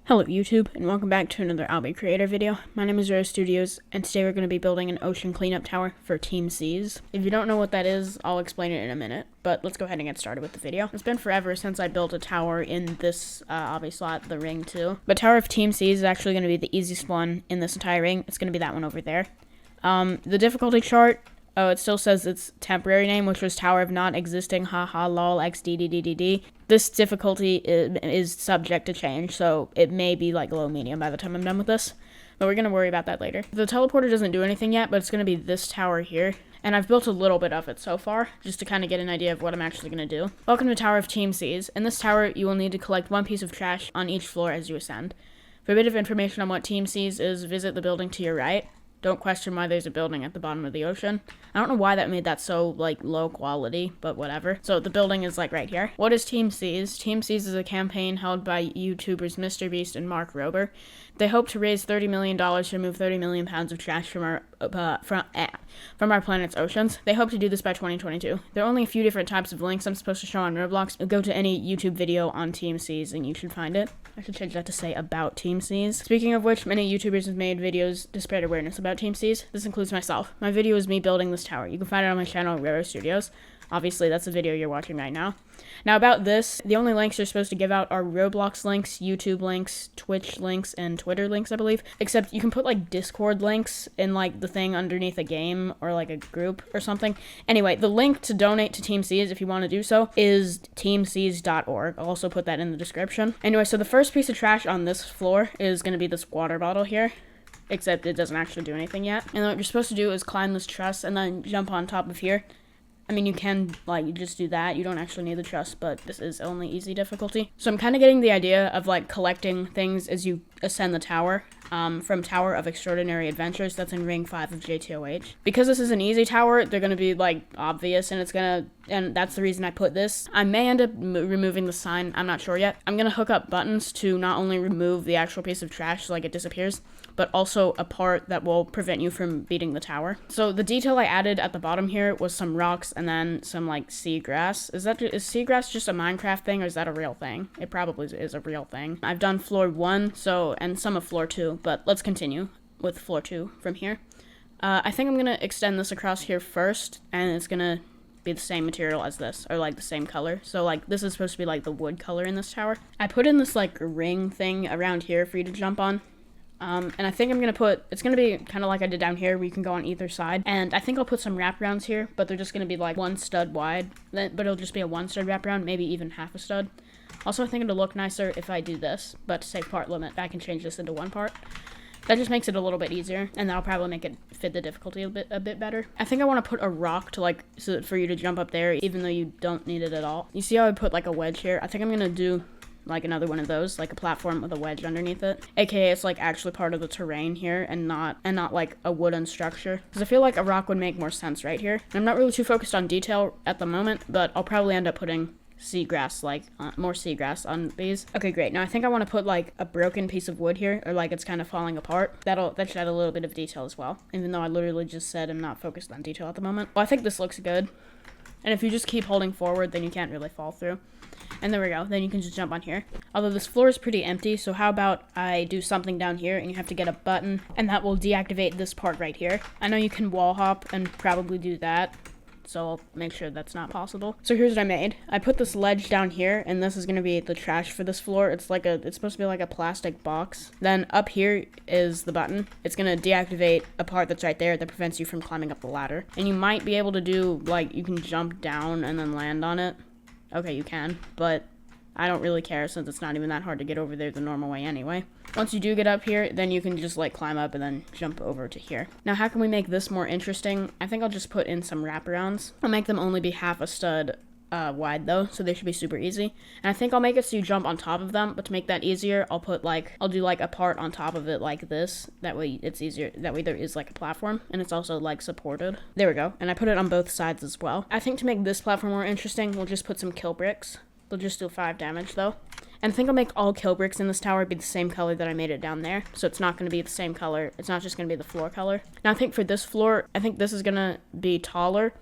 Hello YouTube, and welcome back to another Obby Creator video. My name is Roro Studios, and today we're going to be building an ocean cleanup tower for Team Seas. If you don't know what that is, I'll explain it in a minute, but let's go ahead and get started with the video. It's been forever since I built a tower in this Obby slot, the ring too. But Tower of Team Seas is actually going to be the easiest one in this entire ring. It's going to be that one over there. The difficulty chart, it still says its temporary name, which was Tower of Not Existing, haha lol xddddd. This difficulty is subject to change, so it may be like low medium by the time I'm done with this. But we're going to worry about that later. The teleporter doesn't do anything yet, but it's going to be this tower here. And I've built a little bit of it so far, just to kind of get an idea of what I'm actually going to do. Welcome to Tower of Team Seas. In this tower, you will need to collect one piece of trash on each floor as you ascend. For a bit of information on what Team Seas is, visit the building to your right. Don't question why there's a building at the bottom of the ocean. I don't know why that made that so, low quality, but whatever. So the building is, right here. What is Team Seas? Team Seas is a campaign held by YouTubers MrBeast and Mark Rober. They hope to raise $30 million to remove 30 million pounds of trash from our planet's oceans. They hope to do this by 2022. There are only a few different types of links I'm supposed to show on Roblox. Go to any YouTube video on Team Seas and you should find it. I should change that to say about Team Seas. Speaking of which, many YouTubers have made videos to spread awareness about Team Seas. This includes myself. My video is me building this tower. You can find it on my channel, Roro Studios. Obviously, that's the video you're watching right now. Now, about this, the only links you're supposed to give out are Roblox links, YouTube links, Twitch links, and Twitter links, I believe. Except you can put, Discord links in, the thing underneath a game or, a group or something. Anyway, the link to donate to Team Seas, if you want to do so, is teamseas.org. I'll also put that in the description. Anyway, so the first piece of trash on this floor is going to be this water bottle here. Except it doesn't actually do anything yet. And what you're supposed to do is climb this truss and then jump on top of here. I mean, you can, you just do that. You don't actually need the truss, but this is only easy difficulty. So I'm kind of getting the idea of, collecting things as you ascend the tower, from Tower of Extraordinary Adventures. That's in Ring 5 of JTOH. Because this is an easy tower, they're going to be, obvious, and that's the reason I put this. I may end up removing the sign. I'm not sure yet. I'm going to hook up buttons to not only remove the actual piece of trash, so, it disappears, but also a part that will prevent you from beating the tower. So the detail I added at the bottom here was some rocks and then some seagrass. Is seagrass just a Minecraft thing or is that a real thing? It probably is a real thing. I've done floor 1, and some of floor 2, but let's continue with floor 2 from here. I think I'm gonna extend this across here first, and it's gonna be the same material as this, or the same color. So this is supposed to be the wood color in this tower. I put in this ring thing around here for you to jump on. And I think it's going to be kind of like I did down here where you can go on either side. And I think I'll put some wraparounds here, but they're just going to be one stud wide. But it'll just be a one stud wraparound, maybe even half a stud. Also, I think it'll look nicer if I do this, but to save part limit, I can change this into one part. That just makes it a little bit easier, and that'll probably make it fit the difficulty a bit better. I think I want to put a rock to so for you to jump up there, even though you don't need it at all. You see how I put a wedge here? I think I'm going to do another one of those, a platform with a wedge underneath it. AKA it's actually part of the terrain here and not a wooden structure. Because I feel like a rock would make more sense right here. And I'm not really too focused on detail at the moment, but I'll probably end up putting seagrass, more seagrass on these. Okay, great. Now I think I want to put a broken piece of wood here, or it's kind of falling apart. That should add a little bit of detail as well, even though I literally just said I'm not focused on detail at the moment. Well, I think this looks good. And if you just keep holding forward, then you can't really fall through. And there we go. Then you can just jump on here. Although this floor is pretty empty, so how about I do something down here and you have to get a button, and that will deactivate this part right here. I know you can wall hop and probably do that, so I'll make sure that's not possible. So here's what I made. I put this ledge down here, and this is going to be the trash for this floor. It's supposed to be a plastic box. Then up here is the button. It's going to deactivate a part that's right there that prevents you from climbing up the ladder. And you might be able to do, you can jump down and then land on it. Okay, you can, but I don't really care since it's not even that hard to get over there the normal way anyway. Once you do get up here, then you can just climb up and then jump over to here. Now, how can we make this more interesting? I think I'll just put in some wraparounds. I'll make them only be half a stud wide though, so they should be super easy. And I think I'll make it so you jump on top of them, but to make that easier, I'll put I'll do a part on top of it like this. That way it's easier. That way there is a platform, and it's also supported. There we go. And I put it on both sides as well. I think to make this platform more interesting, we'll just put some kill bricks. They'll just do 5 damage though. And I think I'll make all kill bricks in this tower be the same color that I made it down there. So it's not going to be the same color. It's not just going to be the floor color. Now I think for this floor, I think this is going to be taller.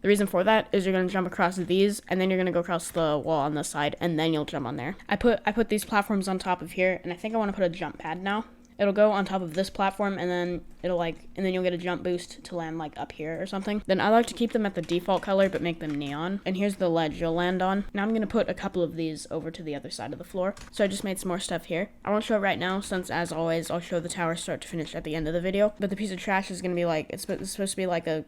The reason for that is you're going to jump across these, and then you're going to go across the wall on this side, and then you'll jump on there. I put these platforms on top of here, and I think I want to put a jump pad now. It'll go on top of this platform, and then and then you'll get a jump boost to land like up here or something. Then I like to keep them at the default color, but make them neon. And here's the ledge you'll land on. Now I'm gonna put a couple of these over to the other side of the floor. So I just made some more stuff here. I won't show it right now, since as always, I'll show the tower start to finish at the end of the video. But the piece of trash is gonna be like, it's supposed to be like a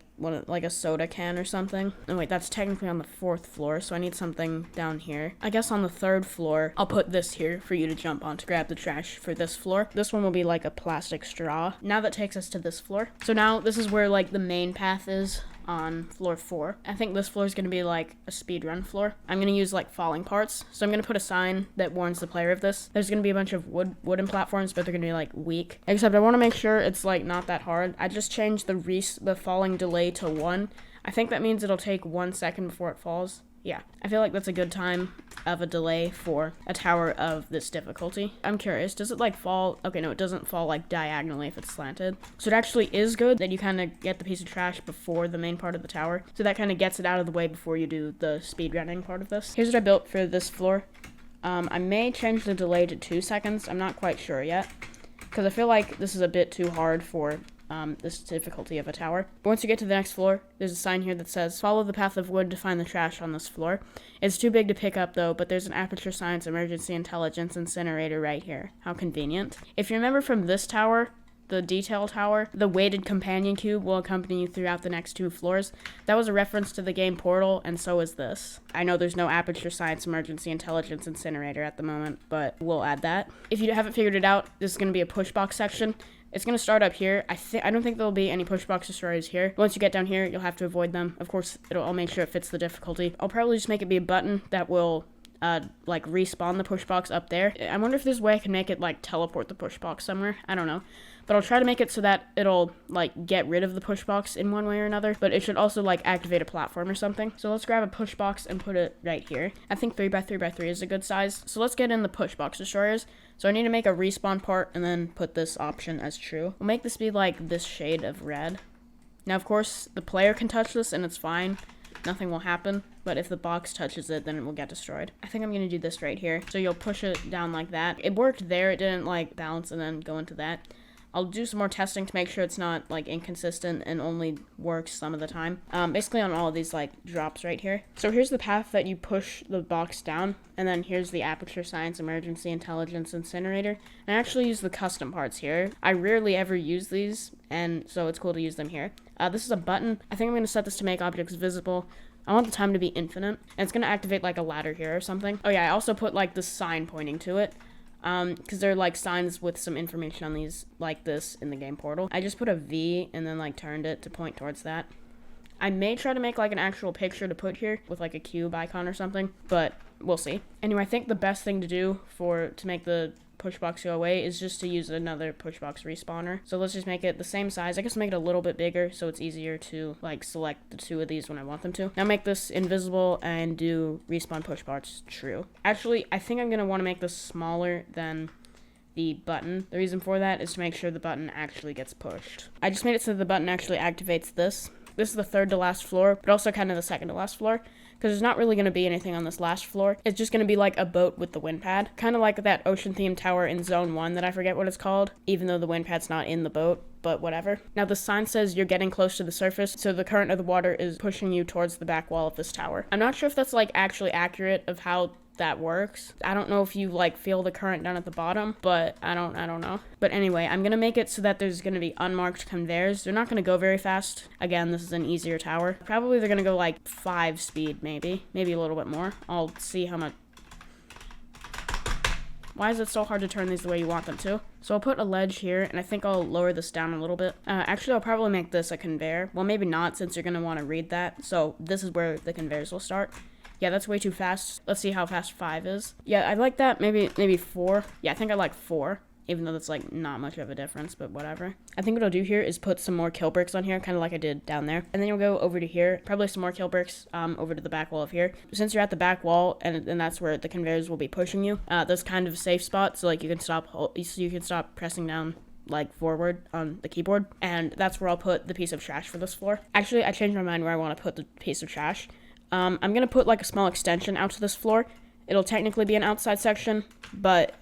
soda can or something. And wait, that's technically on the 4th floor, so I need something down here. I guess on the 3rd floor, I'll put this here for you to jump on to grab the trash for this floor. This one will be like a plastic straw. Now that takes us to this floor. So now this is where like the main path is on floor 4. I think this floor is going to be like a speed run floor. I'm going to use like falling parts. So I'm going to put a sign that warns the player of this. There's going to be a bunch of wooden platforms, but they're going to be like weak. Except I want to make sure it's like not that hard. I just changed the falling delay to 1. I think that means it'll take 1 second before it falls. Yeah, I feel like that's a good time of a delay for a tower of this difficulty. I'm curious, does it like fall? Okay, no, it doesn't fall like diagonally if it's slanted. So it actually is good that you kind of get the piece of trash before the main part of the tower. So that kind of gets it out of the way before you do the speedrunning part of this. Here's what I built for this floor. I may change the delay to 2 seconds. I'm not quite sure yet, because I feel like this is a bit too hard for this difficulty of a tower. But once you get to the next floor, there's a sign here that says, follow the path of wood to find the trash on this floor. It's too big to pick up though, but there's an Aperture Science Emergency Intelligence Incinerator right here. How convenient. If you remember from this tower, the detail tower, the weighted companion cube will accompany you throughout the next 2 floors. That was a reference to the game Portal, and so is this. I know there's no Aperture Science Emergency Intelligence Incinerator at the moment, but we'll add that. If you haven't figured it out, this is going to be a push box section. It's going to start up here. I don't think there'll be any push box destroyers here. Once you get down here, you'll have to avoid them. Of course, I'll make sure it fits the difficulty. I'll probably just make it be a button that will like respawn the push box up there. I wonder if there's a way I can make it like teleport the push box somewhere. I don't know. But I'll try to make it so that it'll like get rid of the push box in one way or another. But it should also like activate a platform or something. So let's grab a push box and put it right here. I think 3x3x3 is a good size. So let's get in the push box destroyers. So I need to make a respawn part and then put this option as true. We'll make this be like this shade of red. Now of course the player can touch this and it's fine. Nothing will happen, but if the box touches it, then it will get destroyed. I think I'm gonna do this right here. So you'll push it down like that. It worked there, it didn't like bounce and then go into that. I'll do some more testing to make sure it's not like inconsistent and only works some of the time. Basically on all of these like drops right here. So here's the path that you push the box down, and then here's the Aperture Science Emergency Intelligence Incinerator. And I actually use the custom parts here. I rarely ever use these, and so it's cool to use them here. This is a button. I think I'm going to set this to make objects visible. I want the time to be infinite, and it's going to activate like a ladder here or something. Oh yeah, I also put like the sign pointing to it. Because they're like signs with some information on these like this in the game Portal. I just put a V and then like turned it to point towards that. I may try to make like an actual picture to put here with like a cube icon or something, but we'll see. Anyway, I think the best thing to do to make the push box go away is just to use another push box respawner. So let's just make it the same size. I guess make it a little bit bigger so it's easier to like select the 2 of these when I want them to. Now make this invisible and do respawn push parts true. Actually, I think I'm going to want to make this smaller than the button. The reason for that is to make sure the button actually gets pushed. I just made it so the button actually activates this. This is the 3rd to last floor, but also kind of the 2nd to last floor. Because there's not really going to be anything on this last floor. It's just going to be like a boat with the wind pad. Kind of like that ocean themed tower in Zone 1 that I forget what it's called. Even though the wind pad's not in the boat, but whatever. Now the sign says you're getting close to the surface, so the current of the water is pushing you towards the back wall of this tower. I'm not sure if that's like actually accurate of how that works. I don't know if you like feel the current down at the bottom, but I don't know. But anyway, I'm gonna make it so that there's gonna be unmarked conveyors. They're not gonna go very fast. Again, this is an easier tower. Probably they're gonna go like 5 speed, maybe a little bit more. I'll see how much. Why is it so hard to turn these the way you want them to? So I'll put a ledge here, and I think I'll lower this down a little bit. Actually, I'll probably make this a conveyor. Well, maybe not, since you're gonna want to read that. So this is where the conveyors will start. Yeah, that's way too fast. Let's see how fast 5 is. Yeah, I like that. Maybe 4. Yeah, I think I like 4. Even though that's like not much of a difference, but whatever. I think what I'll do here is put some more kill bricks on here, kind of like I did down there. And then you'll go over to here, probably some more kill bricks over to the back wall of here. Since you're at the back wall, and that's where the conveyors will be pushing you, there's kind of a safe spot, so like you can stop pressing down like forward on the keyboard, and that's where I'll put the piece of trash for this floor. Actually, I changed my mind where I want to put the piece of trash. I'm gonna put like a small extension out to this floor. It'll technically be an outside section, but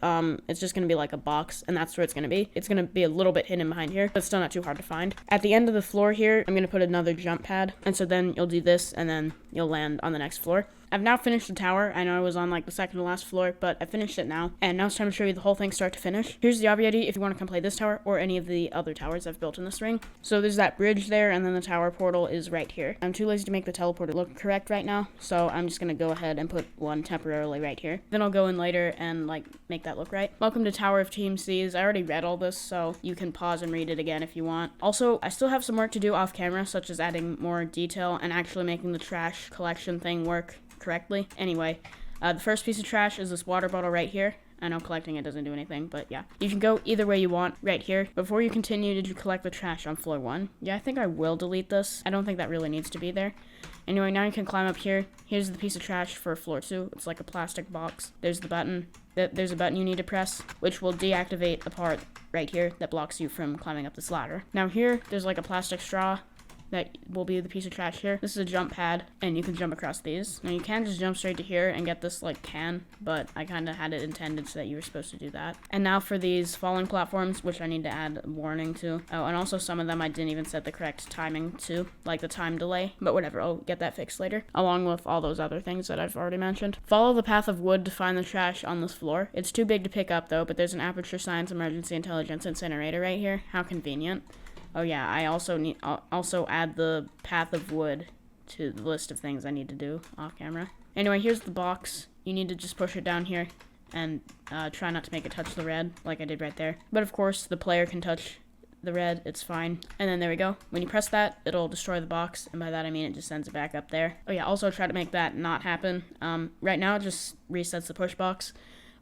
it's just going to be like a box, and that's where it's going to be. It's going to be a little bit hidden behind here, but still not too hard to find. At the end of the floor here, I'm going to put another jump pad, and so then you'll do this, and then you'll land on the next floor. I've now finished the tower. I know I was on like the second to last floor, but I finished it now. And now it's time to show you the whole thing start to finish. Here's the Obby ID if you want to come play this tower or any of the other towers I've built in this ring. So there's that bridge there, and then the tower portal is right here. I'm too lazy to make the teleporter look correct right now, so I'm just going to go ahead and put one temporarily right here. Then I'll go in later and like make that look right. Welcome to Tower of Team C's. I already read all this, so you can pause and read it again if you want. Also, I still have some work to do off camera, such as adding more detail and actually making the trash collection thing work correctly. Anyway, the first piece of trash is this water bottle right here. I know collecting it doesn't do anything, but yeah. You can go either way you want right here. Before you continue, did you collect the trash on floor 1? Yeah, I think I will delete this. I don't think that really needs to be there. Anyway, now you can climb up here. Here's the piece of trash for floor 2. It's like a plastic box. There's the button. There's a button you need to press, which will deactivate the part right here that blocks you from climbing up this ladder. Now here, there's like a plastic straw that will be the piece of trash here. This is a jump pad, and you can jump across these. Now you can just jump straight to here and get this like can, but I kind of had it intended so that you were supposed to do that. And now for these falling platforms, which I need to add a warning to. Oh, and also some of them I didn't even set the correct timing to, like the time delay, but whatever, I'll get that fixed later, along with all those other things that I've already mentioned. Follow the path of wood to find the trash on this floor. It's too big to pick up though, but there's an Aperture Science Emergency Intelligence Incinerator right here. How convenient. Oh yeah, I'll also add the path of wood to the list of things I need to do off camera. Anyway, here's the box. You need to just push it down here and try not to make it touch the red like I did right there. But of course, the player can touch the red, it's fine. And then there we go. When you press that, it'll destroy the box, and by that I mean it just sends it back up there. Oh yeah, also try to make that not happen. Right now it just resets the push box,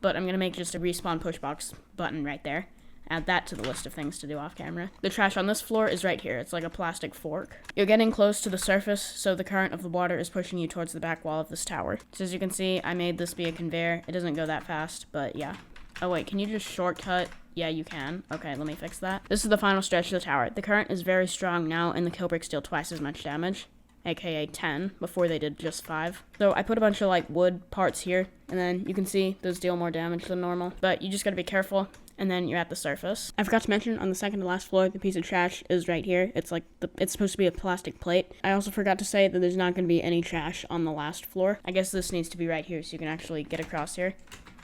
but I'm gonna make just a respawn push box button right there. Add that to the list of things to do off camera. The trash on this floor is right here. It's like a plastic fork. You're getting close to the surface, so the current of the water is pushing you towards the back wall of this tower. So as you can see, I made this be a conveyor. It doesn't go that fast, but yeah. Oh wait, can you just shortcut? Yeah, you can. Okay, let me fix that. This is the final stretch of the tower. The current is very strong now, and the kill bricks deal twice as much damage, aka 10, before they did just 5. So I put a bunch of like wood parts here, and then you can see those deal more damage than normal, but you just gotta be careful. And then you're at the surface. I forgot to mention on the second to last floor, the piece of trash is right here. It's like it's supposed to be a plastic plate. I also forgot to say that there's not going to be any trash on the last floor. I guess this needs to be right here so you can actually get across here.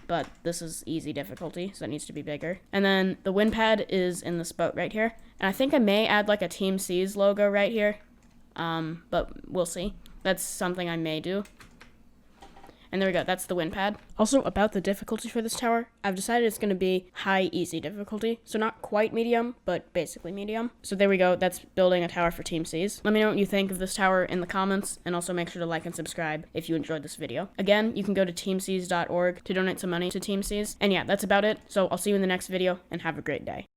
But this is easy difficulty, so it needs to be bigger. And then the wind pad is in this boat right here. And I think I may add like a Team C's logo right here. But we'll see. That's something I may do. And there we go, that's the wind pad. Also, about the difficulty for this tower, I've decided it's going to be high easy difficulty. So not quite medium, but basically medium. So there we go, that's building a tower for Team C's. Let me know what you think of this tower in the comments, and also make sure to like and subscribe if you enjoyed this video. Again, you can go to teamcs.org to donate some money to Team C's. And yeah, that's about it. So I'll see you in the next video, and have a great day.